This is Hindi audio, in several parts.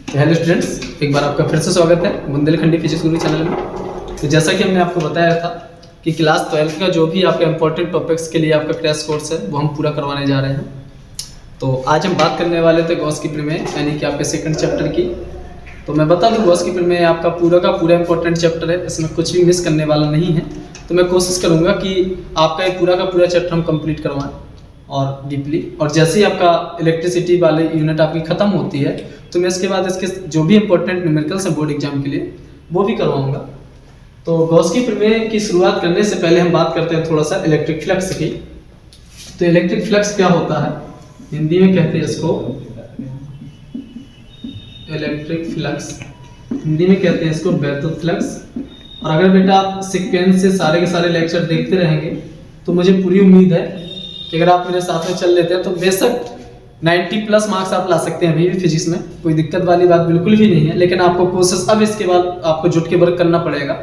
हेलो स्टूडेंट्स, एक बार आपका फिर से स्वागत है बुंदेलखंडी फिजिक्स गुरु चैनल में। तो जैसा कि हमने आपको बताया था कि क्लास 12 का जो भी आपका इंपॉर्टेंट टॉपिक्स के लिए आपका क्रैश कोर्स है वो हम पूरा करवाने जा रहे हैं। तो आज हम बात करने वाले थे गॉस की प्रमेय यानी कि आपके सेकंड चैप्टर की। तो मैं बता दूं गॉस की प्रमेय आपका पूरा इंपॉर्टेंट चैप्टर है, इसमें कुछ भी मिस करने वाला नहीं है। तो मैं कोशिश करूँगा कि आपका ये पूरा चैप्टर हम कंप्लीट करवाएं और डीपली। और जैसे ही आपका इलेक्ट्रिसिटी वाले यूनिट आपकी ख़त्म होती है तो मैं इसके बाद इसके जो भी इंपॉर्टेंट न्यूमेरिकल्स हैं बोर्ड एग्जाम के लिए वो भी करवाऊंगा। तो गॉस की प्रमेय की शुरुआत करने से पहले हम बात करते हैं थोड़ा सा इलेक्ट्रिक फ्लक्स की। तो इलेक्ट्रिक फ्लक्स क्या होता है, हिंदी में कहते हैं इसको इलेक्ट्रिक फ्लक्स, हिंदी में कहते हैं इसको वैद्युत फ्लक्स। और अगर बेटा आप सीक्वेंस से सारे के सारे लेक्चर देखते रहेंगे तो मुझे पूरी उम्मीद है कि अगर आप मेरे साथ में चल लेते हैं तो बेशक 90+ मार्क्स आप ला सकते हैं अभी भी फिजिक्स में, कोई दिक्कत वाली बात बिल्कुल भी नहीं है। लेकिन आपको कोशिश अब इसके बाद आपको जुट के वर्क करना पड़ेगा,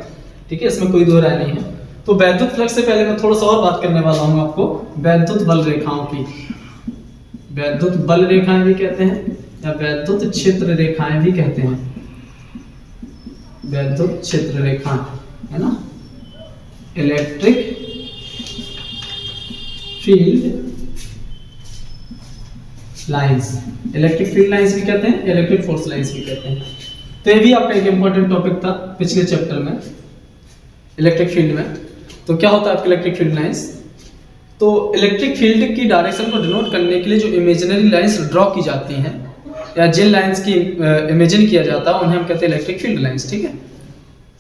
ठीक है, इसमें कोई दो राय नहीं है। तो वैद्युत फ्लक्स से पहले मैं थोड़ा सा और बात करने वाला हूँ आपको वैद्युत बल रेखाओं की। वैद्युत बल रेखाएं भी कहते हैं या वैद्युत क्षेत्र रेखाएं भी कहते हैं, वैद्युत क्षेत्र रेखाएं है ना, electric field lines, electric field lines भी कहते हैं, इलेक्ट्रिक फोर्स लाइंस भी कहते हैं। तो ये भी आपका एक इंपॉर्टेंट टॉपिक था पिछले चैप्टर में इलेक्ट्रिक फील्ड में। तो क्या होता है आपकी इलेक्ट्रिक फील्ड लाइंस, तो इलेक्ट्रिक फील्ड की डायरेक्शन को डिनोट करने के लिए जो इमेजिनरी लाइंस ड्रॉ की जाती हैं या जिन लाइंस की इमेजिन किया जाता है उन्हें हम कहते हैं इलेक्ट्रिक फील्ड लाइंस, ठीक है।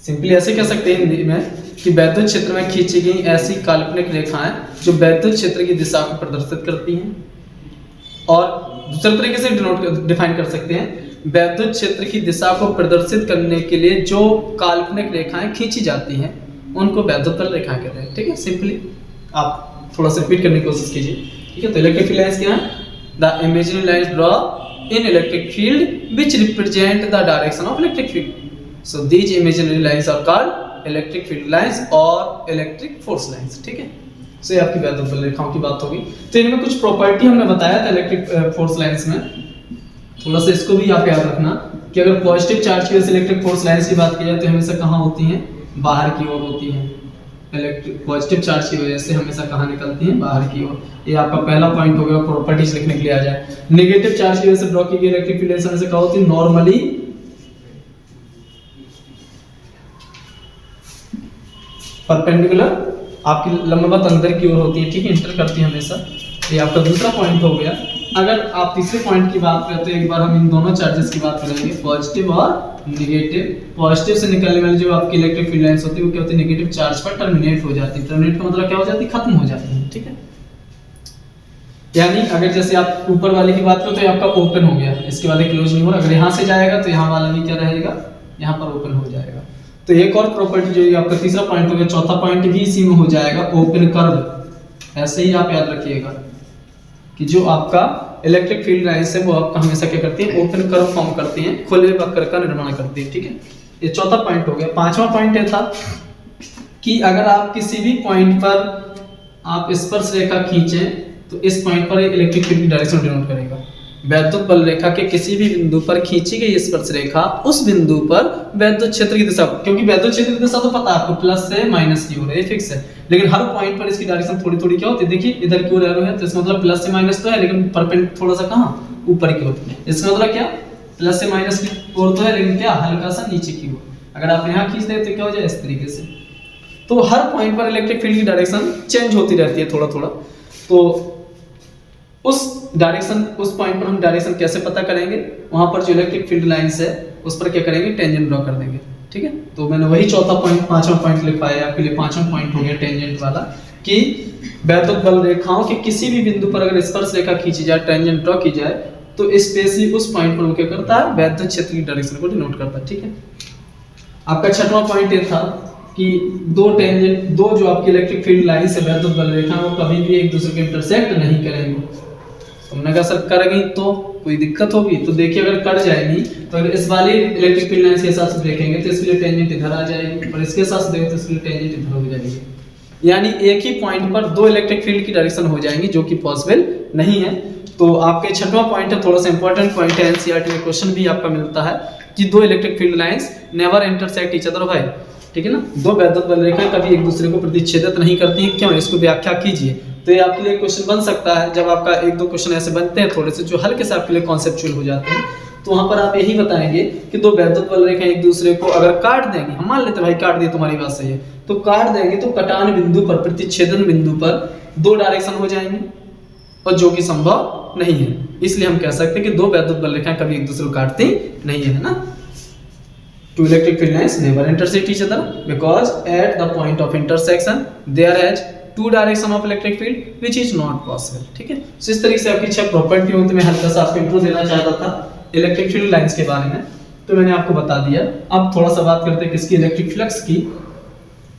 सिंपली ऐसे कह सकते हैं हिंदी में कि वैद्युत क्षेत्र में खींची गई ऐसी काल्पनिक रेखाएं जो वैद्युत क्षेत्र की दिशा को प्रदर्शित करती हैं। और दूसरे तरीके से डिफाइन कर सकते हैं, वैद्युत क्षेत्र की दिशा को प्रदर्शित करने के लिए जो काल्पनिक रेखाएं खींची जाती हैं उनको वैद्युत बल रेखाएं कहते हैं, ठीक है। सिंपली आप थोड़ा सा रिपीट करने की कोशिश कीजिए, ठीक है। तो इलेक्ट्रिक फील्ड लाइंस क्या है, the imaginary lines draw in electric field which represent the direction of electric field. So these imaginary lines are called electric field lines और इलेक्ट्रिक फोर्स लाइंस, ठीक है। तो ये आपकी वैद्युत बल रेखाओं की बात होगी। तो इनमें कुछ प्रॉपर्टी हमने बताया था इलेक्ट्रिक फोर्स लाइंस में, थोड़ा सा इसको भी आप याद रखना कि अगर पॉजिटिव चार्ज की वजह से इलेक्ट्रिक फोर्स लाइंस की बात की जाए तो हमेशा कहाँ होती हैं, बाहर की ओर होती हैं। इलेक्ट्रिक पॉजिटिव चार्ज की वजह से हमेशा कहाँ निकलती हैं, बाहर की ओर। ये आपका पहला पॉइंट हो गया प्रॉपर्टीज लिखने के लिए आ जाए। नेगेटिव चार्ज की वजह से ड्रॉ की गई इलेक्ट्रिक फील्ड लाइंस हमेशा कहाँ होती है, नॉर्मली परपेंडिकुलर, आपकी लंबवत अंदर की ओर होती है, ठीक है, इंटर करती है हमेशा। ये आपका दूसरा पॉइंट हो गया। अगर आप तीसरे पॉइंट की बात करते हैं, एक बार हम इन दोनों चार्जेस की बात करेंगे, पॉजिटिव और नेगेटिव। पॉजिटिव से निकलने वाली जो आपकी इलेक्ट्रिक फील्ड लाइंस होती है वो क्या होती है, नेगेटिव चार्ज पर टर्मिनेट हो जाती है। टर्मिनेट का मतलब क्या हो जाती है, खत्म हो जाती है, ठीक है। यानी अगर जैसे आप ऊपर वाले की बात करो तो ये आपका ओपन हो गया, इसके बाद क्लोज नहीं हो रहा। अगर यहाँ से जाएगा तो यहाँ वाला भी क्या रहेगा, यहाँ पर ओपन हो जाएगा। तो एक और प्रॉपर्टी जो है आपका तीसरा पॉइंट हो गया, चौथा पॉइंट भी इसी में हो जाएगा, ओपन कर्व। ऐसे ही आप याद रखिएगा कि जो आपका इलेक्ट्रिक फील्ड लाइंस है वो आपका हमेशा क्या करती है, ओपन कर्व फॉर्म करती हैं, खुले वक्र का निर्माण करती है, ठीक है। ये चौथा पॉइंट हो गया। पांचवा पॉइंट ये था कि अगर आप किसी भी पॉइंट पर आप स्पर्श रेखा खींचें तो इस पॉइंट पर इलेक्ट्रिक फील्ड की डायरेक्शन डिनोट करेगा। वैद्युत बल रेखा के किसी भी बिंदु पर खींची गई स्पर्श रेखा उस बिंदु पर वैद्युत क्षेत्र की दिशा, क्योंकि वैद्युत क्षेत्र की दिशा तो पता है आपको, प्लस से माइनस की ओर है, ये फिक्स है। लेकिन हर पॉइंट पर इसकी डायरेक्शन थोड़ी थोड़ी क्या होती है, देखिए इधर की ओर एरो है तो इसका मतलब प्लस से माइनस तो है, लेकिन परपेंडिकुलर थोड़ा सा कहाँ, ऊपर की ओर। इसका मतलब क्या, प्लस से माइनस की ओर तो है लेकिन क्या, हल्का सा नीचे की ओर। अगर आप यहाँ खींच दें तो क्या हो जाए, इस तरीके से। तो हर पॉइंट पर इलेक्ट्रिक फील्ड की डायरेक्शन चेंज होती रहती है थोड़ा थोड़ा। तो उस डायरेक्शन, उस पॉइंट पर हम डायरेक्शन कैसे पता करेंगे, वहां पर जो इलेक्ट्रिक फील्ड लाइंस है उस पर क्या करेंगे, टेंजेंट ड्रॉ कर देंगे, ठीक है। तो मैंने वही चौथा पॉइंट पांचवा पॉइंट लिखवाया आपके लिए। पांचवा पॉइंट हो गया टेंजेंट वाला कि वैद्युत बल रेखाओं के किसी भी बिंदु पर अगर स्पर्श रेखा खींची जाए, टेंजेंट ड्रॉ की जाए तो स्पेशली उस पॉइंट पर वो क्या करता है, वैद्युत क्षेत्र की डायरेक्शन को डिनोट करता है, ठीक है। आपका छठवां पॉइंट ये था कि दो जो आपकी इलेक्ट्रिक फील्ड लाइंस है वैद्युत बल रेखा, वो कभी भी एक दूसरे को इंटरसेक्ट नहीं करेंगे। हमने कहा सर करेंगी तो कोई दिक्कत होगी, तो देखिए अगर कट जाएगी तो अगर इस वाली इलेक्ट्रिक फील्ड लाइंस के हिसाब से देखेंगे तो इसके लिए टेंजेंट इधर आ जाएगी, और इसके हिसाब से देखें तो इसके लिए टेंजेंट इधर हो जाएगी। यानी एक ही पॉइंट पर दो इलेक्ट्रिक फील्ड की डायरेक्शन हो जाएंगी, जो कि पॉसिबल नहीं है। तो आपके छठवां पॉइंट है, थोड़ा सा इंपॉर्टेंट पॉइंट है, एनसीईआरटी में क्वेश्चन भी आपका मिलता है कि दो electric field lines never intersect each other भाई, ठीक है ना। दो वैद्युत बल रेखाएं कभी एक दूसरे को प्रतिच्छेदित नहीं करती हैं, क्यों, इसको व्याख्या कीजिए। तो ये आपके लिए क्वेश्चन बन सकता है, जब आपका एक दो क्वेश्चन ऐसे बनते हैं थोड़े से जो हल्के से आपके लिए कॉन्सेप्चुअल हो जाते हैं, तो वहां पर आप यही बताएंगे कि दो वैद्युत बल रेखाएं एक दूसरे को अगर काट देंगे, हम मान लेते भाई काट दिए, तुम्हारी बात सही है, तो काट देंगे तो कटान बिंदु पर, प्रतिच्छेदन बिंदु पर दो डायरेक्शन हो जाएंगे, और जो कि संभव नहीं है। इसलिए हम कह सकते हैं कि दो वैद्युत बल रेखाएं कभी एक दूसरे को काटती नहीं है ना। Two electric field lines never intersect each other because at the point of intersection there is two direction of electric field which is not possible, ठीक है। तो इस तरीके से आपकी 6 प्रॉपर्टी होती है। मैं हल्का सा आपको इंट्रो देना चाहता था इलेक्ट्रिक फील्ड लाइंस के बारे में, तो मैंने आपको बता दिया। अब थोड़ा सा बात करते हैं किसकी, इलेक्ट्रिक फ्लक्स की।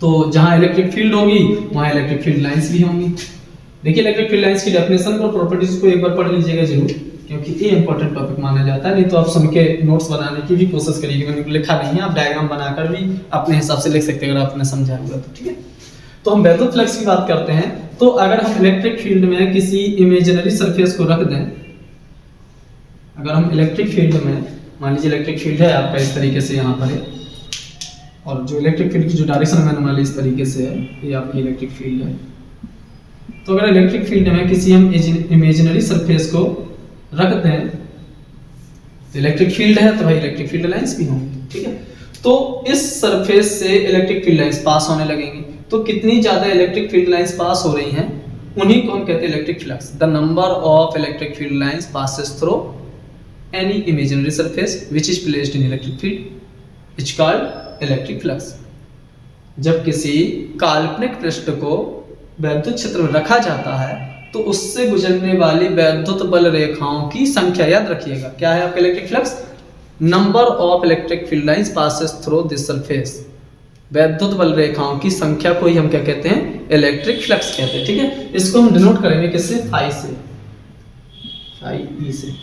तो जहां इलेक्ट्रिक फील्ड होगी वहां इलेक्ट्रिक फील्ड लाइंस भी होंगी। देखिए इलेक्ट्रिक फील्ड लाइंस की डेफिनेशन और प्रॉपर्टीज को एक बार पढ़ लीजिएगा जरूर, क्योंकि ये इंपॉर्टेंट टॉपिक माना जाता है। नहीं तो आप सुन के नोट्स बनाने की भी कोशिश करिएगा, मैंने लिखा नहीं है, आप डायग्राम बनाकर भी अपने हिसाब से लिख सकते हैं अगर आपने समझा होगा तो, ठीक है। तो हम वैद्युत फ्लक्स की बात करते हैं। तो अगर हम इलेक्ट्रिक फील्ड में किसी इमेजिनरी सरफेस को रख दें, अगर हम इलेक्ट्रिक फील्ड में, मान लीजिए इलेक्ट्रिक फील्ड है आपका इस तरीके से यहाँ पर है, और जो इलेक्ट्रिक फील्ड की जो डायरेक्शन मैंने मान ली इस तरीके से है, ये आपकी इलेक्ट्रिक फील्ड है। तो अगर इलेक्ट्रिक फील्ड में किसी हम इमेजिनरी सरफेस को रखते हैं, तो इलेक्ट्रिक फील्ड है तो भाई इलेक्ट्रिक फील्ड लाइंस भी होंगी, ठीक है। तो इस सरफेस से इलेक्ट्रिक फील्ड लाइंस पास होने लगेंगी। तो कितनी ज्यादा इलेक्ट्रिक फील्ड लाइंस पास हो रही हैं, उन्हीं को हम कहते हैं electric flux. The number of electric field lines passes through any imaginary surface which is placed in electric field is called electric flux. जब किसी काल्पनिक पृष्ठ को वैद्युत क्षेत्र में रखा जाता है तो उससे गुजरने वाली वैद्युत बल रेखाओं की संख्या, याद रखिएगा क्या है आपका electric flux, number of electric field lines passes through this surface. वैद्युत बल रेखाओं की संख्या को ही हम क्या कहते हैं, इलेक्ट्रिक फ्लक्स कहते हैं, ठीक है। इसको हम डिनोट करेंगे किससे, फाई से, फाई ई से।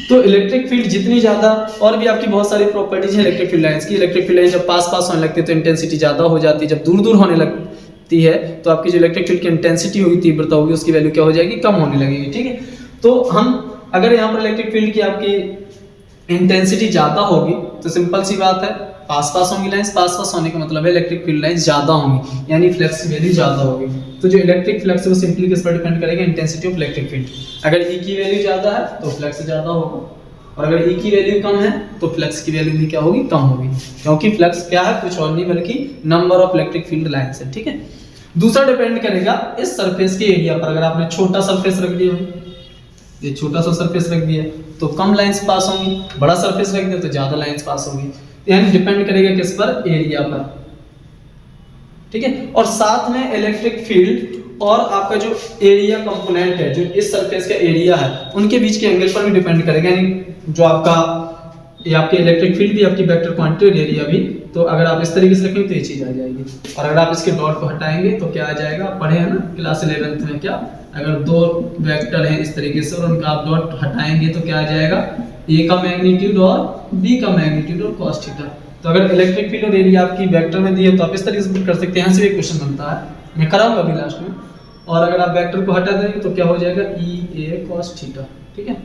तो इलेक्ट्रिक फील्ड जितनी ज्यादा, और भी आपकी बहुत सारी प्रॉपर्टीज है इलेक्ट्रिक फील्ड लाइंस की। इलेक्ट्रिक फील्ड लाइन जब पास होने लगती है तो इंटेंसिटी ज्यादा हो जाती है, जब दूर दूर होने लगती है तो आपकी जो इलेक्ट्रिक फील्ड की इंटेंसिटी होगी, तीव्रता होगी, उसकी वैल्यू क्या हो जाएगी, कम होने लगेगी, ठीक है। तो हम अगर यहाँ पर इलेक्ट्रिक फील्ड की आपकी इंटेंसिटी ज्यादा होगी तो सिंपल सी बात है पास होंगी लाइंस, पास होने का मतलब है इलेक्ट्रिक फील्ड लाइंस ज्यादा होंगी, यानी फ्लक्स की वैल्यू ज्यादा होगी। तो जो इलेक्ट्रिक फ्लक्स है वो सिंपली किस पर डिपेंड करेगा, इंटेंसिटी ऑफ इलेक्ट्रिक फील्ड। अगर ई की वैल्यू ज्यादा है तो फ्लक्स ज्यादा होगा, और अगर ई की वैल्यू कम है तो फ्लक्स की वैल्यू भी क्या होगी, कम होगी, क्योंकि फ्लक्स क्या है, कुछ और नहीं बल्कि number of electric field lines है, ठीक है। दूसरा डिपेंड करेगा इस सरफेस के एरिया पर। अगर आपने छोटा सरफेस रख दिया, ये छोटा सा सरफेस रख दिया तो कम लाइंस पास होंगी, बड़ा सरफेस रख दिया तो ज्यादा लाइंस पास होंगी। यानी डिपेंड करेगा किस पर, एरिया पर, ठीक है। और साथ में इलेक्ट्रिक फील्ड और आपका जो एरिया कंपोनेंट है, जो इस सरफेस का एरिया है, उनके बीच के एंगल पर भी डिपेंड करेगा। यानी जो आपका ये आपके इलेक्ट्रिक फील्ड भी, आपकी वेक्टर क्वांटिटी और एरिया भी। तो अगर आप इस तरीके से रखेंगे तो ये चीज आ जाएगी, और अगर आप इसके डॉट को हटाएंगे तो क्या आ जाएगा, पढ़े हैं ना क्लास 11th में, क्या अगर दो वेक्टर हैं इस तरीके से और उनका आप डॉट हटाएंगे तो क्या आ जाएगा, ए का मैग्नीट्यूड और बी का मैग्नीट्यूड और cos थीटा। तो अगर इलेक्ट्रिक फील्ड और एरिया आपकी वेक्टर में दी है तो आप इस तरीके से कर सकते हैं। यहाँ से भी क्वेश्चन बनता है, मैं कराऊंगा अभी लास्ट में। और अगर आप वेक्टर को हटा देंगे तो क्या हो जाएगा, ई ए cos थीटा, ठीक है।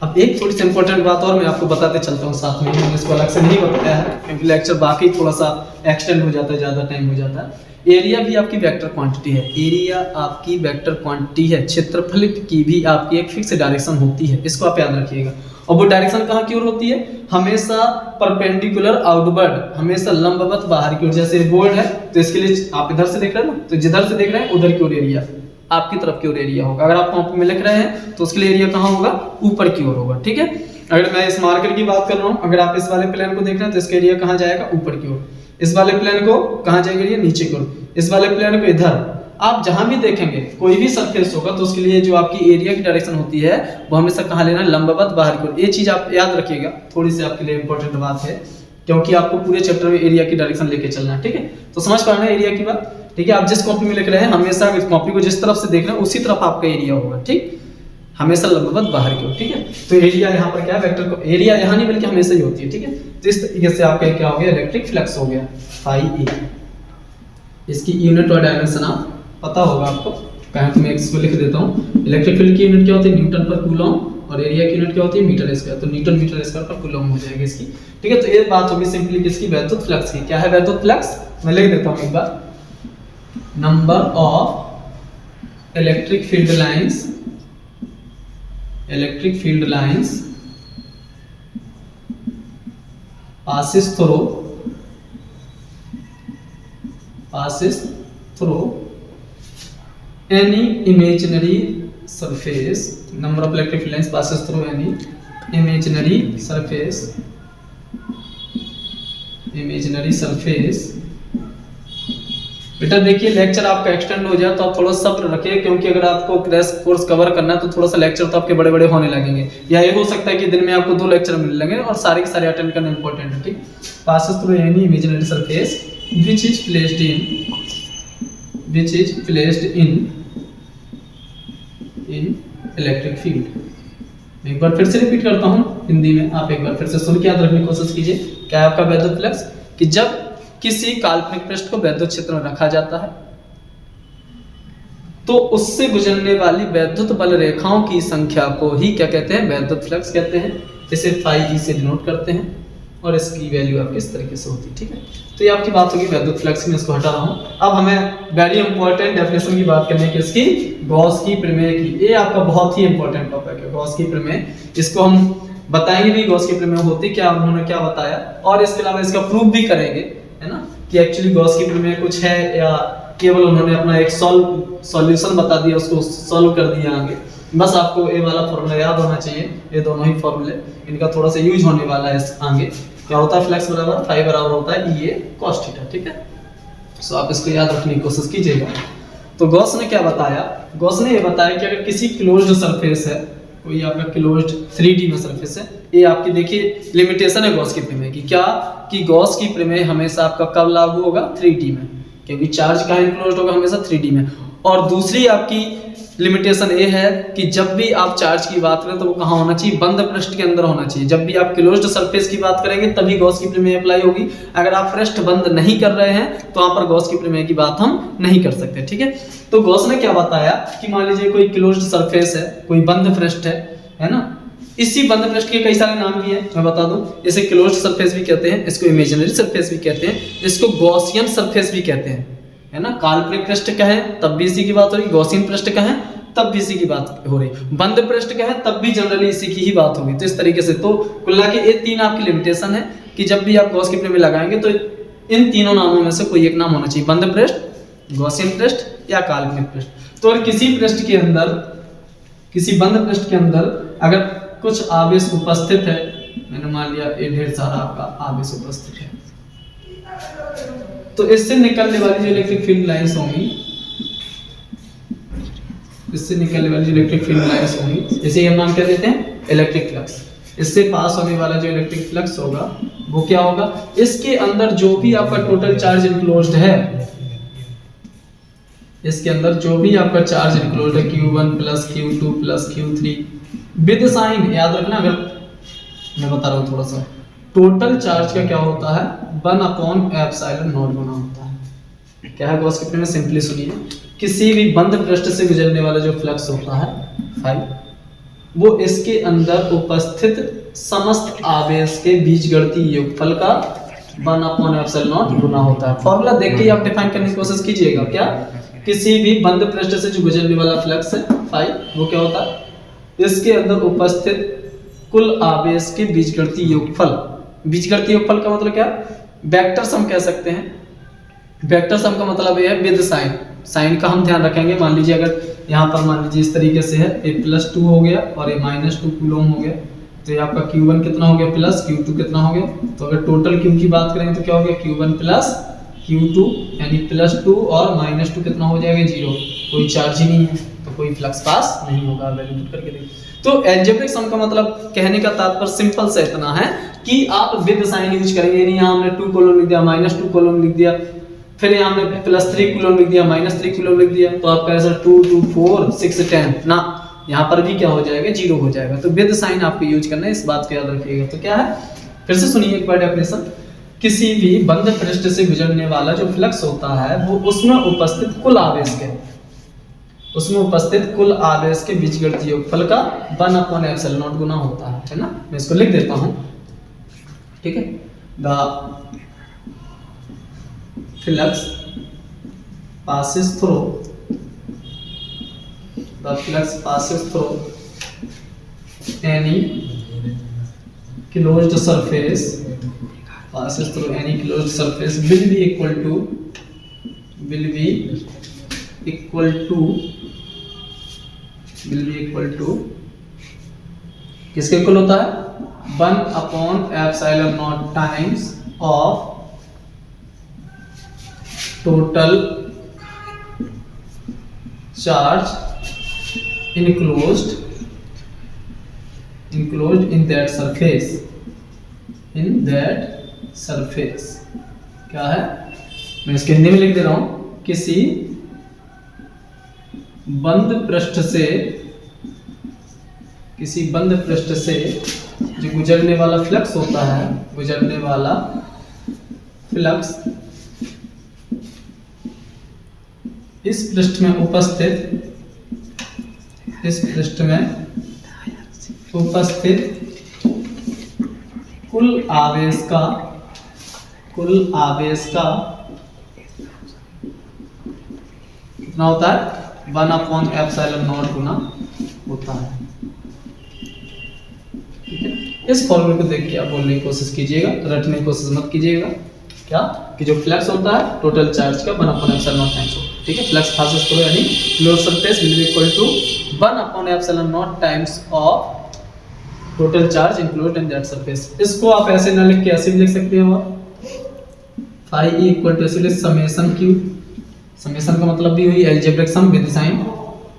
अब एक थोड़ी सी इंपॉर्टेंट बात और मैं आपको बताते चलता हूँ साथ में, मैंने इसको अलग से नहीं बताया है क्योंकि लेक्चर बाकी थोड़ा सा एक्सटेंड हो जाता है, ज़्यादा टाइम हो जाता है। एरिया भी आपकी वेक्टर क्वांटिटी है, एरिया आपकी वेक्टर क्वांटिटी है। क्षेत्रफल की भी आपकी एक फिक्स डायरेक्शन होती है, इसको आप याद रखिएगा। और वो डायरेक्शन कहाँ की ओर होती है, हमेशा परपेंडिकुलर आउटवर्ड, हमेशा लंबवत बाहर की ओर। जैसे बोर्ड है तो इसके लिए आप इधर से देख रहे हैं ना, तो जिधर से देख रहे हैं उधर की ओर एरिया, आपकी तरफ की ओर एरिया होगा। अगर आप कॉपी में लिख रहे हैं तो उसके लिए एरिया कहाँ होगा, ऊपर की ओर होगा, ठीक है। अगर मैं इस मार्कर की बात कर रहा हूँ, अगर आप इस वाले प्लेन को देख रहे हैं तो इसका एरिया कहाँ जाएगा, ऊपर की ओर। इस वाले प्लेन को कहाँ जाएगा, एरिया नीचे की ओर। इस वाले प्लेन को इधर। आप जहां भी देखेंगे कोई भी सरफेस होगा तो उसके लिए जो आपकी एरिया की डायरेक्शन होती है वो हमेशा कहाँ लेना है, लंबवत बाहर की ओर। ये चीज आप याद रखिएगा, थोड़ी सी आपके लिए इंपॉर्टेंट बात है क्योंकि आपको पूरे चैप्टर में एरिया की डायरेक्शन लेके चलना है, ठीक है। तो समझ पा रहे हैं एरिया की बात, ठीक है। आप जिस कॉपी में लिख रहे हैं हमेशा कॉपी को जिस तरफ से देख रहे हैं उसी तरफ आपका एरिया होगा, ठीक, हमेशा लंबवत बाहर की ओर, ठीक है। तो एरिया यहाँ पर क्या है, वेक्टर को एरिया यहाँ नहीं बल्कि हमेशा ही होती है, ठीक है। तो इस तरीके से आपका क्या हो गया, इलेक्ट्रिक फ्लक्स हो गया फाई ए। इसकी यूनिट और डायमेंशन आप पता होगा आपको, कहें तो मैं इसको लिख देता हूँ। इलेक्ट्रिक फील्ड की यूनिट क्या होती है, न्यूटन पर कूलॉम, और एरिया की यूनिट क्या होती है, मीटर स्क्वायर, तो न्यूटन मीटर स्क्वायर पर कूलॉम हो जाएगी इसकी। ठीक है, तो ये बात होगी सिंपली किसकी, वैद्युत फ्लक्स की। क्या है वैद्युत फ्लक्स, मैं लिख देता हूँ एक बार, number of electric field lines, electric field lines passes through any imaginary surface, number of electric field lines passes through any imaginary surface, बेटा देखिए लेक्चर आपका एक्सटेंड हो जाए तो आप थोड़ा सब्र रखिए, क्योंकि अगर आपको क्रैश कोर्स कवर करना है तो थोड़ा सा लेक्चर तो आपके बड़े बड़े होने लगेंगे, या ये हो सकता है कि दिन में आपको 2 लेक्चर मिलने लगे और सारे के सारे अटेंड करना इंपॉर्टेंट है। ठीक, passes through any imaginary surface which is placed in electric field. एक बार फिर से रिपीट करता हूं हिंदी में, आप एक बार फिर से सुन के याद रखने की कोशिश कीजिए। क्या है आपका वैद्युत फ्लक्स, कि जब किसी काल्पनिक पृष्ठ को वैद्युत क्षेत्र में रखा जाता है तो उससे गुजरने वाली वैद्युत बल रेखाओं की संख्या को ही क्या कहते हैं, वैद्युत फ्लक्स कहते हैं। इसे φe से डिनोट करते हैं और इसकी वैल्यू आपकी इस तरीके से होती है। ठीक है, तो ये आपकी बात होगी वैद्युत फ्लक्स की, मैं इसको हटा रहा हूं। अब हमें वेरी इंपॉर्टेंट डेफिनेशन की बात करनी है, किसकी, गॉस की प्रमेय की। ये आपका बहुत ही इंपॉर्टेंट टॉपिक है, गॉस की प्रमेय। इसको हम बताएंगे भी गॉस की प्रमेय होती क्या, उन्होंने क्या बताया, और इसके अलावा इसका प्रूफ भी करेंगे, है ना, कि एक्चुअली गॉस की प्रमेय कुछ है या केवल उन्होंने अपना एक सॉल्यूशन बता दिया, उसको सॉल्व कर दिया आगे। बस आपको ये वाला फॉर्मूला याद होना चाहिए, ये दोनों ही फॉर्मूले, इनका थोड़ा सा यूज होने वाला है आगे। क्या होता है, फ्लक्स बराबर फाई बराबर होता है ये cos थीटा। ठीक है, सो आप इसको याद रखने की कोशिश कीजिएगा। तो गॉस ने क्या बताया, गॉस ने ये बताया कि अगर किसी क्लोज्ड सरफेस है, कोई आपका क्लोज्ड 3D में सरफेस है, ये आपकी देखिए लिमिटेशन है गॉस की प्रमेय की, क्या कि गॉस की प्रमेय हमेशा आपका कब लागू होगा, 3D में, क्योंकि चार्ज कहाँ इनक्लोज्ड होगा, हमेशा 3D में। और दूसरी आपकी लिमिटेशन ये है कि जब भी आप चार्ज की बात करें तो वो कहाँ होना चाहिए, बंद पृष्ठ के अंदर होना चाहिए। जब भी आप क्लोज्ड सरफेस की बात करेंगे तभी गॉस की प्रमेय अप्लाई होगी। अगर आप पृष्ठ बंद नहीं कर रहे हैं तो वहां पर गॉस की प्रमेय की बात हम नहीं कर सकते। ठीक है, तो गॉस ने क्या बताया कि मान लीजिए कोई क्लोज्ड सरफेस है, कोई बंद पृष्ठ है ना, इसी बंद पृष्ठ के कई सारे नाम भी हैं, मैं बता दूं। इसे क्लोज्ड सरफेस भी कहते हैं, इसको इमेजिनरी सरफेस भी कहते हैं, इसको गॉसियन सरफेस भी कहते हैं, है ना। काल्पनिक पृष्ठ का है तब भी इसी की बात हो रही, गॉसियन पृष्ठ का है तब भी इसी की बात हो रही, बंद पृष्ठ का है तब भी जनरली इसी की ही बात होगी। तो इस तरीके से तो कुल मिला के ये 3 आपकी लिमिटेशन है कि जब भी आप गॉस की प्रमेय लगाएंगे तो इन तीनों नामों में से कोई एक नाम होना चाहिए, बंद पृष्ठ, गॉसियन पृष्ठ या काल्पनिक पृष्ठ। तो अगर किसी पृष्ठ के अंदर, किसी बंद पृष्ठ के अंदर अगर कुछ आवेश उपस्थित है, मैंने मान लिया ये ढेर सारा आपका आवेश उपस्थित है, तो इससे निकलने वाली जो इलेक्ट्रिक फील्ड लाइंस होंगी, इससे निकलने वाली जो इलेक्ट्रिक फील्ड लाइंस होंगी, इसे हम नाम क्या देते हैं, इलेक्ट्रिक फ्लक्स। इससे पास होने वाला जो इलेक्ट्रिक फ्लक्स होगा वो क्या होगा, इसके अंदर जो भी आपका टोटल चार्ज इनक्लोज्ड है, इसके अंदर जो भी आपका चार्ज इनक्लोज्ड है, Q1 plus Q2 plus Q3 with sign, याद रखना, अगर मैं बता रहा हूँ थोड़ा सा, टोटल चार्ज का क्या होता है, 1/ε0 गुना होता है। क्या है गॉस की प्रमेय, सिंपली सुनिए, किसी भी बंद पृष्ठ से गुजरने वाला जो फ्लक्स होता है फाई, वो इसके अंदर उपस्थित समस्त आवेश के बीजगणितीय योगफल का 1/ε0 गुना होता है। फॉर्मूला देख के आप डिफाइन करने की कोशिश कीजिएगा। क्या, किसी भी बंद पृष्ठ से जो गुजरने वाला फ्लक्स है फाई, वो क्या होता है, इसके अंदर उपस्थित कुल आवेश के बीजगणितीय योगफल। बीजगणितीय योगफल का मतलब क्या, वेक्टर सम कह सकते हैं। वेक्टर सम का मतलब ये है विद साइन, साइन का हम ध्यान रखेंगे। मान लीजिए अगर यहाँ पर मान लीजिए इस तरीके से है, ये +2 हो गया और ये -2 कूलम हो गया, तो ये आपका Q1 कितना हो गया प्लस Q2 कितना हो गया, तो अगर टोटल Q की बात करें तो क्या हो गया, Q1 प्लस Q2 यानी +2 और -2 कितना हो जाएगा, 0। कोई चार्ज ही नहीं है तो कोई फ्लक्स पास नहीं होगा। वैल्यू पुट करके देखिए। तो एल्जेब्रिक सम का मतलब कहने का तात्पर्य सिंपल सा इतना है कि आप विद साइन यूज करेंगे, नहीं यहाँ हमने 2 कॉलम लिख दिया, -2 कॉलम लिख दिया, फिर यहाँ हमने +3 कूलम लिख दिया, -3 कूलम लिख दिया, तो आपका आंसर 2 2 4 6 10 ना, यहाँ पर भी क्या हो जाएगा, 0 हो जाएगा। तो विद साइन आपको यूज करना है, इस बात को याद रखिएगा। तो क्या है, फिर से सुनिए एक बार डेफिनेशन, किसी भी बंद पृष्ठ से गुजरने वाला जो फ्लक्स होता है वो उसमें उपस्थित कुल आवेश के बीजगणितीय योगफल का 1/ε0 गुना होता है ना। मैं इसको लिख देता हूं, ठीक है। The flux passes through any closed surface will be equal to किसके इक्वल होता है 1/ε0 times of total charge enclosed in that surface। क्या है, मैं इसके हिंदी में लिख दे रहा हूं, किसी बंद पृष्ठ से जो गुजरने वाला फ्लक्स होता है, इस पृष्ठ में उपस्थित कुल आवेश का कितना होता है 1/ε0 गुना होता है, ठीक है। इस फॉर्मूले को देख के आप बोलने की कोशिश कीजिएगा, रटने की कोशिश मत कीजिएगा। क्या कि जो फ्लक्स होता है टोटल चार्ज का 1/ε0 टाइम्स होता है, ठीक है। फ्लक्स passes through यानी closed surface will be equal to 1/ε0 times of total charge included in that surface. इसको आप ऐसे ना लिख के ऐसे भी लिख सकते हो, phi e इक्वल टू ऐसे समेशन q, समेशन का मतलब भी हुई algebraic sum with sign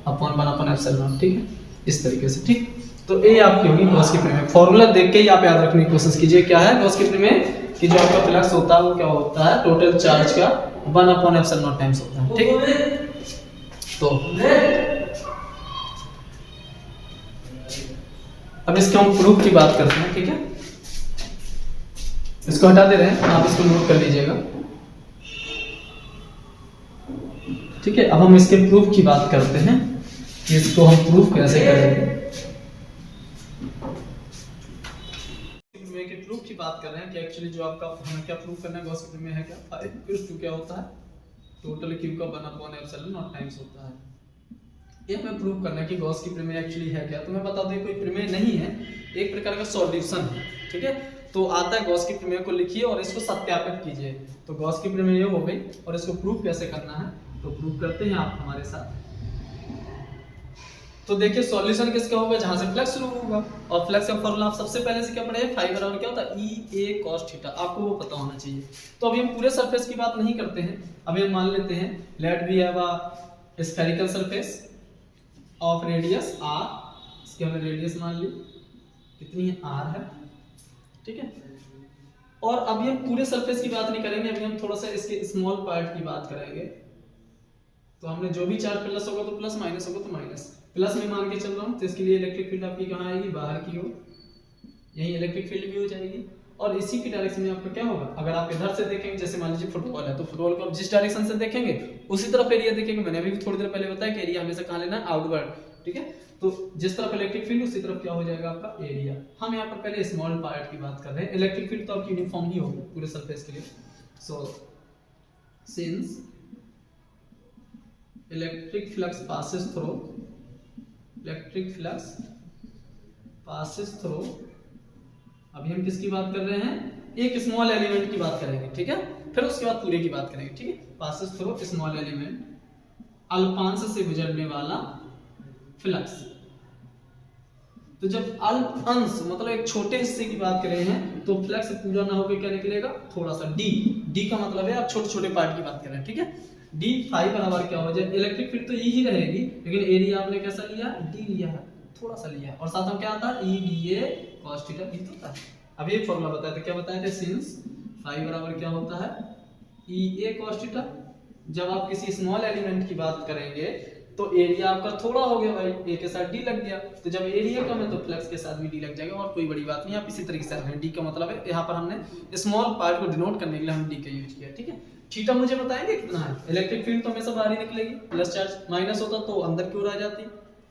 upon 1/ε0, ठीक है, इस तरीके से, ठीक। तो ये आपकी होगी गॉस की प्रमेय। फार्मूला देख के ही आप याद रखने की कोशिश कीजिए, क्या है गॉस की प्रमेय कि जो आपका फ्लक्स होता है वो क्या होता है टोटल चार्ज का 1/ε0 टाइम्स होता है, ठीक। तो अब इसके हम प्रूफ की बात करते हैं, ठीक है। इसको हटा दे रहे हैं, आप इसको नोट कर लीजिएगा, ठीक है। अब हम इसके प्रूफ की बात करते हैं कि इसको हम प्रूफ कैसे करेंगे। के प्रूफ की बात कर रहे हैं कि एक्चुअली जो आपका हमें क्या प्रूफ करना है गॉस की प्रमेय है क्या, क्या होता है टोटल क्यू का 1/ε0 टाइम्स होता है। ये हमें प्रूव करना है कि गॉस की प्रमेय एक्चुअली है क्या। तो मैं बता दूं कोई प्रमेय नहीं है, एक प्रकार का सॉल्यूशन है, ठीक है। तो आता है गॉस की प्रमेय को लिखिए और इसको सत्यापित कीजिए। तो गॉस की प्रमेय हो गई और इसको प्रूफ कैसे करना है तो प्रूफ करते हैं आप हमारे साथ। तो देखिए सॉल्यूशन किसका होगा जहां से फ्लक्स शुरू होगा, और फ्लक्स का फॉर्मूला आप सबसे पहले से क्या पढ़े हैं, फाई बराबर क्या होता है ई ए cos थीटा, आपको वो पता होना चाहिए। तो अभी हम पूरे सरफेस की बात नहीं करते हैं, अभी हम मान लेते हैं let we have a spherical surface of radius r, इसकी हमने रेडियस मान ली कितनी है r है, ठीक है। और अभी हम पूरे सरफेस की बात नहीं करेंगे, अभी हम थोड़ा सा इसके स्मॉल पार्ट की बात करेंगे। तो हमने जो भी चार्ज प्लस होगा तो प्लस, माइनस होगा तो माइनस। प्लस में मान के चल रहा हूं तो इसके लिए इलेक्ट्रिक फील्ड आपकी कहां आएगी, बाहर की ओर, यही इलेक्ट्रिक फील्ड भी हो जाएगी। और इसी की डायरेक्शन में आपका क्या होगा, अगर आप इधर से देखेंगे, जैसे मान लीजिए फुटबॉल है तो फुटबॉल को आप जिस डायरेक्शन से देखेंगे उसी तरफ एरिया देखेंगे। मैंने अभी थोड़ी देर पहले बताया कि एरिया हमेशा कहां लेना है, आउटवर्ड, ठीक है। तो जिस तरफ इलेक्ट्रिक फील्ड उसी तरफ क्या हो जाएगा आपका एरिया। हम यहाँ पर पहले स्मॉल पार्ट की बात कर रहे हैं, इलेक्ट्रिक फील्ड तो आपकी यूनिफॉर्म ही होगी पूरे सरफेस के लिए। So since electric flux passes through, अभी हम किसकी बात कर रहे हैं, एक स्मॉल एलिमेंट की बात करेंगे, ठीक है, फिर उसके बाद पूरे की बात करेंगे, ठीक है। passes through स्मॉल एलिमेंट, अल्पांश से गुजरने वाला फ्लक्स। तो जब अल्पांश मतलब एक छोटे हिस्से की बात कर रहे हैं तो फ्लक्स पूरा ना होकर क्या निकलेगा, थोड़ा सा डी का मतलब है आप छोटे छोटे पार्ट की बात कर रहे हैं, ठीक है। डी फाई बराबर क्या हो जाए, इलेक्ट्रिक फील्ड तो ई ही रहेगी लेकिन एरिया आपने कैसा लिया, डी लिया है, थोड़ा सा लिया है, और साथ में क्या आता है E D A cos theta भी होता है। अब ये फॉर्मूला बताए थे, क्या बताए थे, सिंस फाई बराबर क्या होता है ई ए cos थीटा। जब आप किसी स्मॉल एलिमेंट की बात करेंगे तो एरिया आपका थोड़ा हो गया भाई, ए के साथ डी लग गया, तो जब एरिया कम है तो फ्लक्स के साथ भी डी लग जाएगा और कोई बड़ी बात नहीं। आप इसी तरीके से रखें, डी का मतलब है यहाँ पर हमने स्मॉल पार्ट को डिनोट करने के लिए हम डी का यूज किया, ठीक है। थीटा मुझे बताएंगे कितना है? इलेक्ट्रिक फील्ड तो हमेशा बाहर ही निकलेगी, प्लस चार्ज, माइनस होता तो अंदर की ओर आ जाती,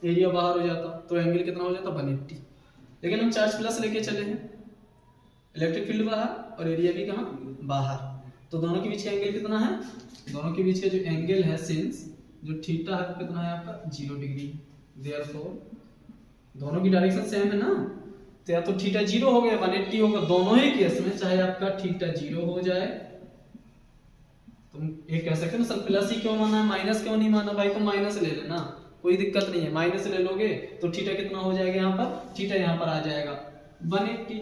एरिया बाहर हो जाता, तो एंगल कितना हो जाता 180। लेकिन हम चार्ज प्लस लेके चले हैं, इलेक्ट्रिक फील्ड बाहर और एरिया भी कहाँ बाहर, तो दोनों के बीच का एंगल कितना है? दोनों के बीच का जो एंगल है सिंस जो थीटा है कितना है आपका 0 डिग्री, देयरफॉर दोनों की डायरेक्शन सेम है ना, तो या तो थीटा 0 हो गया 180 होगा, दोनों ही केस में चाहे आपका थीटा 0 हो जाए, तुम ये कह सकते हो ना सर प्लस ही क्यों माना है माइनस क्यों नहीं माना, भाई तुम माइनस ले लेना, कोई दिक्कत नहीं है, माइनस ले लोगे तो थीटा कितना हो जाएगा यहाँ पर, थीटा यहाँ पर आ जाएगा 180,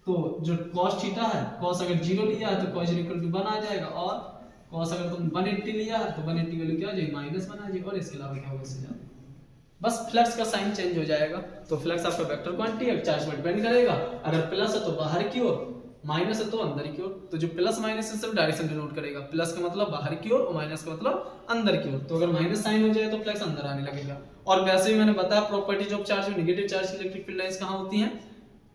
तो जो cos थीटा है, cos अगर 0 लिया है तो cos 1 आ जाएगा, और cos अगर तुम 180 लिया है तो 180 वैल्यू क्या हो जाएगी -1 आ जाएगी, और इसके अलावा क्या होगा इससे ज्यादा, बस फ्लक्स का साइन चेंज हो जाएगा। तो फ्लक्स आपका वेक्टर क्वांटिटी है, चार्ज पर डिपेंड करेगा, अगर प्लस है तो बाहर की ओर, माइनस है तो अंदर की ओर, तो जो प्लस माइनस है सिर्फ डायरेक्शन डिनोट करेगा, प्लस का मतलब बाहर की ओर और माइनस का मतलब अंदर की ओर, तो अगर माइनस साइन हो जाए तो फ्लक्स अंदर आने लगेगा। और वैसे भी मैंने बताया properties of charge, negative charge की इलेक्ट्रिक फील्ड लाइंस कहां होती हैं?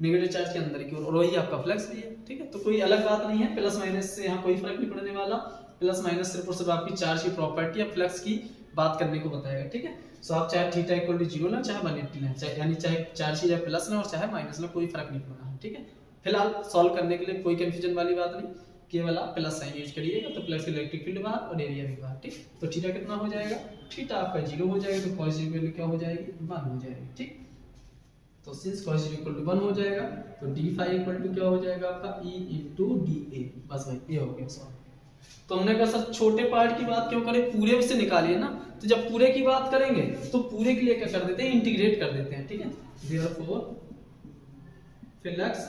नेगेटिव चार्ज के अंदर की ओर, और वही आपका फ्लक्स भी है, ठीक है। तो कोई अलग बात नहीं है, प्लस माइनस से यहाँ कोई फर्क नहीं पड़ने वाला, प्लस माइनस सिर्फ और सिर्फ आपकी चार्ज की प्रॉपर्टी या फ्लक्स की बात करने को बताएगा, ठीक है। सो आप चाहे थीटा इक्वल टू 0 लें, चाहे 180 लें, चाहे यानी चाहे चार्ज की चाहे प्लस लें और चाहे माइनस लें, कोई फर्क नहीं पड़ना है, ठीक है। फिलहाल सॉल्व करने के लिए कोई कंफ्यूजन वाली बात नहीं, केवल आप प्लस साइन यूज करिएगा, तो प्लस इलेक्ट्रिक फील्ड बाहर और एरिया भी बाहर, ठीक। तो थीटा कितना हो जाएगा? थीटा आपका 0 हो जाएगा, तो cos 0 की वैल्यू क्या हो जाएगी 1 हो जाएगी, ठीक। तो सिंस cos 0 = 1 हो जाएगा, तो d phi = क्या हो जाएगा आपका e * dA, बस भाई ये हो गया सॉल्व। तो हमने कहा सर छोटे पार्ट की बात क्यों करें, पूरे से निकालिए ना, तो जब पूरे की बात करेंगे तो पूरे के लिए क्या कर देते हैं, इंटीग्रेट कर देते हैं, ठीक है। Therefore flux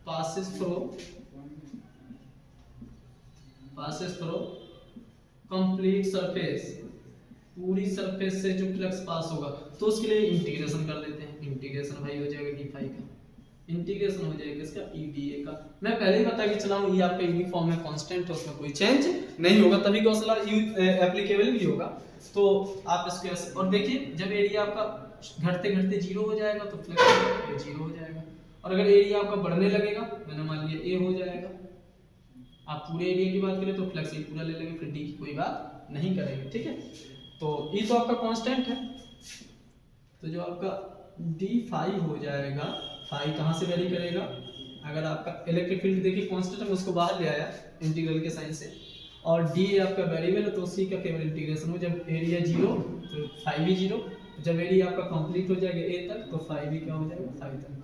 passes through complete surface, पूरी सरफेस से जो फ्लक्स पास होगा तो उसके लिए इंटीग्रेशन कर देते हैं, इंटीग्रेशन भाई हो जाएगा d phi का, इंटीग्रेशन हो जाएगा इसका e dA का। मैं पहले ही बता के चला हूं, ये आपका यूनिफॉर्म है, कांस्टेंट है, उसमें कोई चेंज नहीं होगा, तभी गॉस लॉ एप्लीकेबल भी होगा। तो आप इसको ऐसे, और देखिए जब एरिया आपका घटते घटते 0 हो जाएगा तो फ्लक्स 0 हो जाएगा, और अगर एरिया आपका बढ़ने लगेगा, मैंने मान लिया a हो जाएगा, आप पूरे एरिया की बात करें तो फ्लक्स ही पूरा ले लेंगे, फिर d की कोई बात नहीं करेंगे, ठीक है। तो e तो आपका कांस्टेंट है, तो जो आपका d phi हो जाएगा, phi कहां से वेरी करेगा, अगर आपका इलेक्ट्रिक फील्ड देखिए कांस्टेंट है, उसको बाहर ले आया इंटीग्रल के साइन से, और d आपका वेरिएबल है तो उसी का केवल इंटीग्रेशन हो, जब एरिया 0 तो phi भी 0, जब एरिया आपका कंप्लीट हो जाएगा a तक तो phi भी क्या हो जाएगा 5 तक।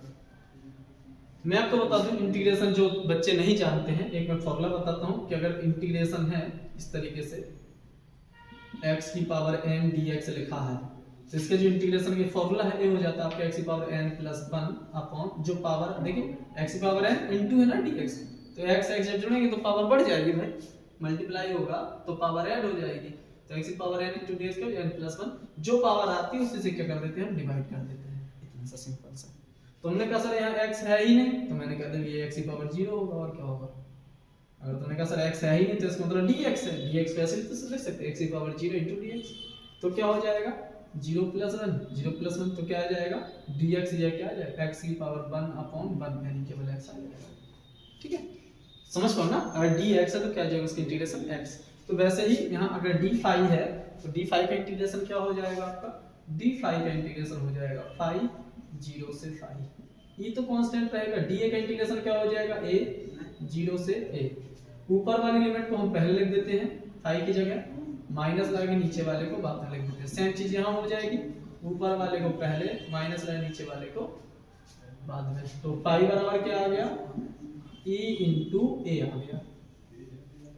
मैं आपको बता दूं इंटीग्रेशन जो बच्चे नहीं जानते हैं, एक मैं फॉर्मूला बताता हूं कि अगर इंटीग्रेशन है इस तरीके से x की पावर n dx लिखा है, तो इसका जो इंटीग्रेशन का फॉर्मूला है ये हो जाता है आपका x की पावर n प्लस 1 अपॉन जो पावर, देखिए x की पावर n इनटू है ना dx, तो x x जब जोड़ेंगे तो पावर बढ़ जाएगी भाई, मल्टीप्लाई होगा तो पावर ऐड हो जाएगी, तो x की पावर n इनटू dx का n प्लस 1, जो पावर आती है उसी से क्या कर देते हैं डिवाइड कर देते हैं, इतना सा सिंपल सा। तो हमने कहा सर यहाँ x है ही नहीं, तो मैंने कहा ये x की पावर 0 होगा, और क्या होगा, अगर तुमने कहा सर x है ही नहीं तो इसका मतलब dx है, dx वैसे भी तो लिख सकते हैं x की पावर 0 इनटू dx, तो क्या हो जाएगा 0 + 1 तो क्या आ जाएगा dx, या क्या आ जाएगा x की पावर 1 अपॉन 1, यानी केवल x आ जाएगा, ठीक है। समझ पाओ ना, अगर dx है तो क्या आ जाएगा उसका इंटीग्रेशन x, तो वैसे ही यहाँ अगर d phi है तो d phi का इंटीग्रेशन क्या हो जाएगा आपका, d phi का इंटीग्रेशन हो जाएगा phi 0 से phi, ये तो कांस्टेंट रहेगा, dA का इंटीग्रेशन क्या हो जाएगा a 0 से a, ऊपर वाली लिमिट को हम पहले लिख देते हैं phi की जगह, माइनस लगा के नीचे वाले को बाद में लिख देते हैं, सेम चीज यहाँ हो जाएगी, ऊपर वाले को पहले, माइनस लगा नीचे वाले को बाद में, तो phi बराबर क्या आ गया e into a आ गया,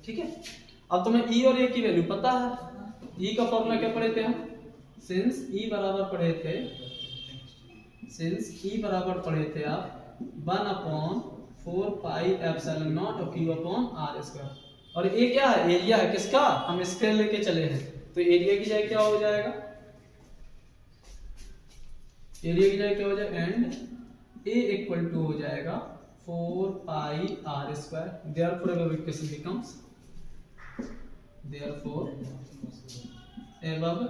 ठीक है। अब तुम्हें e और a की वैल्यू पता है, e का फॉर्मूला क्या पढ़े थे हम, सिंस e बराबर पढ़े थे आप 1/4 पाई एप्सिलॉन नॉट और q अपॉन r स्क्वायर, और ये क्या है एरिया है किसका, हम स्क्वायर लेके चले हैं, तो एरिया की जगह क्या हो जाएगा, एंड a = हो जाएगा 4 पाई r square, therefore our equation becomes therefore above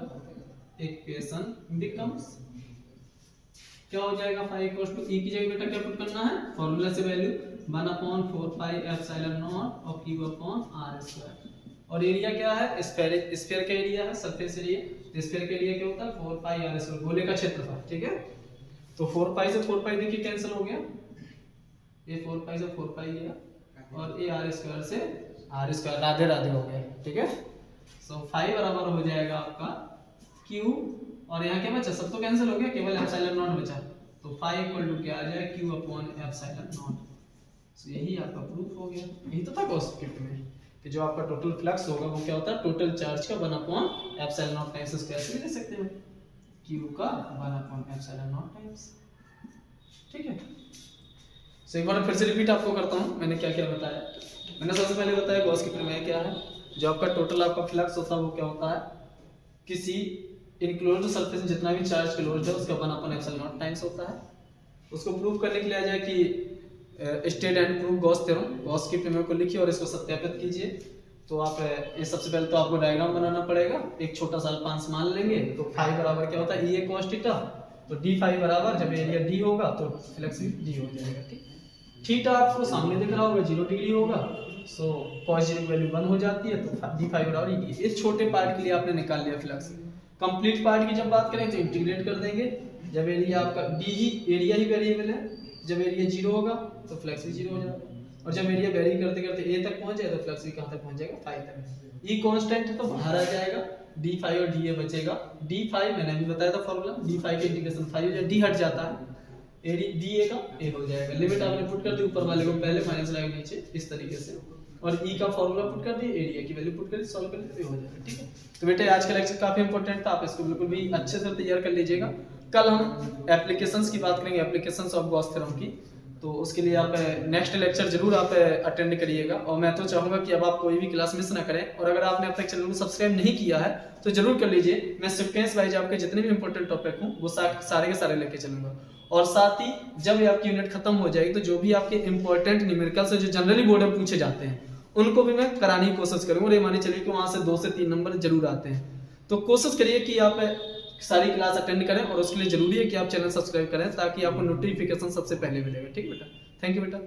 equation becomes, क्या हो जाएगा, फाई इक्वल टू ई की जगह बेटा क्या पुट करना है, फॉर्मूला से वैल्यू 1/4 पाई एप्सिलॉन नॉट और क्यू अपॉन आर स्क्वायर। और एरिया क्या है, स्फीयर का एरिया है, सरफेस एरिया। स्फीयर का एरिया क्या होता है 4 पाई आर स्क्वायर, गोले का क्षेत्रफल, ठीक है। तो 4 पाई से 4 पाई देखिए कैंसिल हो गया, ये 4 पाई से 4 पाई गया और ये आर स्क्वायर से आर स्क्वायर, राधे राधे हो गया, ठीक है। सो 5 बराबर हो जाएगा आपका q, और यहाँ क्या बचा, सब तो कैंसिल हो गया, केवल एप्सिलॉन नॉट बचा। तो 5 इक्वल टू क्या आ जाएगा, q अपॉन एप्सिलॉन नॉट। सो यही आपका प्रूफ हो गया। यही तो था गॉस स्क्रिप्ट में कि जो आपका टोटल फ्लक्स होगा वो क्या होता है, टोटल चार्ज का 1 upon epsilon not times square से भी ले सकते हैं, q का 1 अपॉन एप्सिलॉन नॉट टाइम्स, ठीक है। सो एक बार फिर से रिपीट आपको करता हूँ मैंने क्या क्या बताया। मैंने सबसे पहले बताया गॉस की प्रमेय क्या है, जो आपका टोटल आपका फ्लक्स होता है वो क्या होता है, किसी इनक्लोज्ड सरफेस में जितना भी चार्ज क्लोज्ड है उसका 1 अपॉन एप्सिलॉन नॉट टाइम्स होता है। उसको प्रूव करने के लिए आ जाए कि state and prove Gauss theorem, Gauss की प्रमेय को लिखिए और इसको सत्यापित कीजिए। तो आप ये सबसे पहले तो आपको डायग्राम बनाना पड़ेगा, एक छोटा सा अल्पांश मान लेंगे। तो फाई बराबर क्या होता है, ई ए cos थीटा, तो डी फाई बराबर जब एरिया डी होगा तो फ्लक्स भी डी हो जाएगा, ठीक। थीटा आपको सामने दिख रहा होगा 0 डिग्री होगा, सो cos 0 की वैल्यू 1 हो जाती है, तो डी फाई बराबर ई। इस छोटे पार्ट के लिए आपने निकाल लिया फ्लक्स। कंप्लीट पार्ट की जब बात करें तो इंटीग्रेट कर देंगे, जब एरिया आपका डी ही एरिया ही वेरिएबल है, जब एरिया 0 होगा तो फ्लक्स भी 0 हो जाएगा, और जब एरिया वेरी करते करते ए तक पहुंच जाए तो फ्लक्स भी कहां तक पहुंच जाएगा, फाई तक। ई कांस्टेंट है तो बाहर आ जाएगा, डी फाई और डी ए बचेगा। डी फाई मैंने भी बताया था फॉर्मूला, डी फाई का इंटीग्रेशन फाई हो जाए, डी हट जाता है, एडी डी ए का ए हो जाएगा। लिमिट आपने पुट कर दी, ऊपर वाले को पहले माइनस लगा नीचे इस तरीके से, और ई का फॉर्मूला पुट कर दी, एरिया की वैल्यू पुट कर दी, सॉल्व कर दी, हो जाएगा, ठीक है। तो बेटे आज का लेक्चर काफी इंपॉर्टेंट था, आप इसको बिल्कुल भी अच्छे से तैयार कर लीजिएगा। कल हम एप्लीकेशंस की बात करेंगे, एप्लीकेशंस ऑफ गॉस थ्योरम की, तो उसके लिए आप नेक्स्ट लेक्चर जरूर आप अटेंड करिएगा। और मैं तो चाहूंगा कि अब आप कोई भी क्लास मिस ना करें, और अगर आपने अब तक चैनल को सब्सक्राइब नहीं किया है तो जरूर कर लीजिए। मैं सीक्वेंस वाइज आपके जितने भी इंपॉर्टेंट टॉपिक हूँ वो सारे के सारे लेके चलूंगा। और साथ ही जब आपकी यूनिट खत्म हो जाएगी तो जो भी आपके इंपॉर्टेंट न्यूमेरिकल से जो जनरली बोर्ड में पूछे जाते हैं उनको भी मैं कराने की कोशिश करूंगा, और ये माने चलिए कि वहां से 2 से 3 नंबर जरूर आते हैं। तो कोशिश करिए कि आप सारी क्लास अटेंड करें, और उसके लिए जरूरी है कि आप चैनल सब्सक्राइब करें ताकि आपको नोटिफिकेशन सबसे पहले मिलेगा, ठीक बेटा। थैंक यू बेटा।